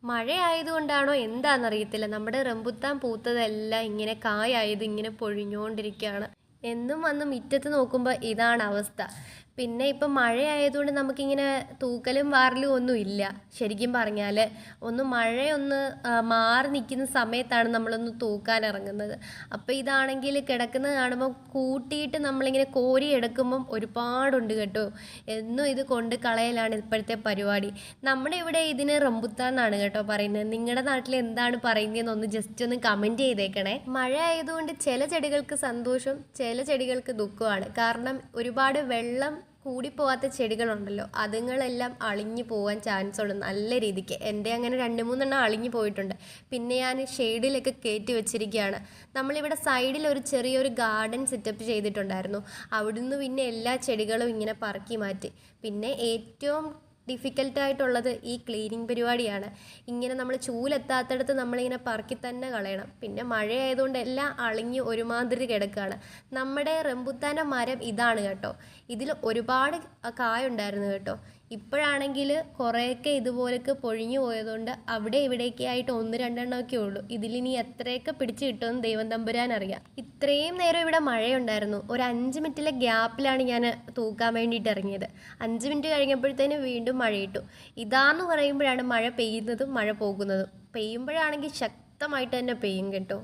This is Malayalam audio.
മഴയായതുകൊണ്ടാണോ എന്താണെന്നറിയത്തില്ല. നമ്മുടെ റംബുട്ടാൻ പൂത്തതെല്ലാം ഇങ്ങനെ കായായത് ഇങ്ങനെ പൊഴിഞ്ഞുകൊണ്ടിരിക്കുകയാണ്. എന്നും വന്ന് മുറ്റത്ത് നോക്കുമ്പോൾ ഇതാണ് അവസ്ഥ. പിന്നെ ഇപ്പം മഴയായതുകൊണ്ട് നമുക്കിങ്ങനെ തൂക്കലും വാറലും ഒന്നും ഇല്ല. ശരിക്കും പറഞ്ഞാൽ മഴയൊന്ന് മാറി നിൽക്കുന്ന സമയത്താണ് നമ്മളൊന്ന് തൂക്കാൻ ഇറങ്ങുന്നത്. അപ്പോൾ ഇതാണെങ്കിൽ കിടക്കുന്നത് കാണുമ്പോൾ കൂട്ടിയിട്ട് നമ്മളിങ്ങനെ കോരി എടുക്കുമ്പം ഒരുപാടുണ്ട് കേട്ടോ. എന്നും ഇത് കൊണ്ട് കളയലാണ് ഇപ്പോഴത്തെ പരിപാടി. നമ്മുടെ ഇവിടെ ഇതിന് റംബുത്താൻ എന്നാണ് കേട്ടോ പറയുന്നത്. നിങ്ങളുടെ നാട്ടിൽ എന്താണ് പറയുന്നതെന്നൊന്ന് ജസ്റ്റ് ഒന്ന് കമൻറ്റ് ചെയ്തേക്കണേ. മഴ ആയതുകൊണ്ട് ചില ചെടികൾക്ക് സന്തോഷം, ചില ചെടികൾക്ക് ദുഃഖമാണ്. കാരണം ഒരുപാട് വെള്ളം കൂടിപ്പോവാത്ത ചെടികളുണ്ടല്ലോ, അതുങ്ങളെല്ലാം അളിഞ്ഞു പോകാൻ ചാൻസ് ഉണ്ട് നല്ല രീതിക്ക്. എൻ്റെ അങ്ങനെ 2-3 അളിഞ്ഞു പോയിട്ടുണ്ട്. പിന്നെ ഞാൻ ഷെയ്ഡിലൊക്കെ കയറ്റി വെച്ചിരിക്കുകയാണ്. നമ്മളിവിടെ സൈഡിൽ ഒരു ചെറിയൊരു ഗാർഡൻ സെറ്റപ്പ് ചെയ്തിട്ടുണ്ടായിരുന്നു. അവിടുന്ന് പിന്നെ എല്ലാ ചെടികളും ഇങ്ങനെ പറക്കി മാറ്റി. പിന്നെ ഏറ്റവും ഡിഫിക്കൽട്ടായിട്ടുള്ളത് ഈ ക്ലീനിങ് പരിപാടിയാണ്. ഇങ്ങനെ നമ്മൾ ചൂലെത്താത്തടത്ത് നമ്മളിങ്ങനെ പറക്കി തന്നെ കളയണം. പിന്നെ മഴയായതുകൊണ്ട് എല്ലാം അളിഞ്ഞ് ഒരുമാതിരി കിടക്കുകയാണ്. നമ്മുടെ റംബുട്ടാൻ്റെ മരം ഇതാണ് കേട്ടോ. ഇതിൽ ഒരുപാട് കായുണ്ടായിരുന്നു കേട്ടോ. ഇപ്പോഴാണെങ്കിൽ കുറേയൊക്കെ ഇതുപോലൊക്കെ പൊഴിഞ്ഞു പോയതുകൊണ്ട് അവിടെ ഇവിടെയൊക്കെ ആയിട്ട് 1-2 ഉള്ളൂ. ഇതിലിനി എത്രയൊക്കെ പിടിച്ച് കിട്ടുമെന്ന് ദൈവം തമ്പുരാൻ അറിയാം. ഇത്രയും നേരം ഇവിടെ മഴയുണ്ടായിരുന്നു. ഒരു 5 മിനിറ്റിലെ ഗ്യാപ്പിലാണ് ഞാൻ തൂക്കാൻ വേണ്ടിയിട്ട് ഇറങ്ങിയത്. 5 മിനിറ്റ് കഴിഞ്ഞപ്പോഴത്തേന് വീണ്ടും മഴയിട്ടു. ഇതാന്ന് പറയുമ്പോഴാണ് മഴ പെയ്യുന്നതും മഴ പോകുന്നതും. പെയ്യുമ്പോഴാണെങ്കിൽ ശക്തമായിട്ട് തന്നെ പെയ്യും കേട്ടോ.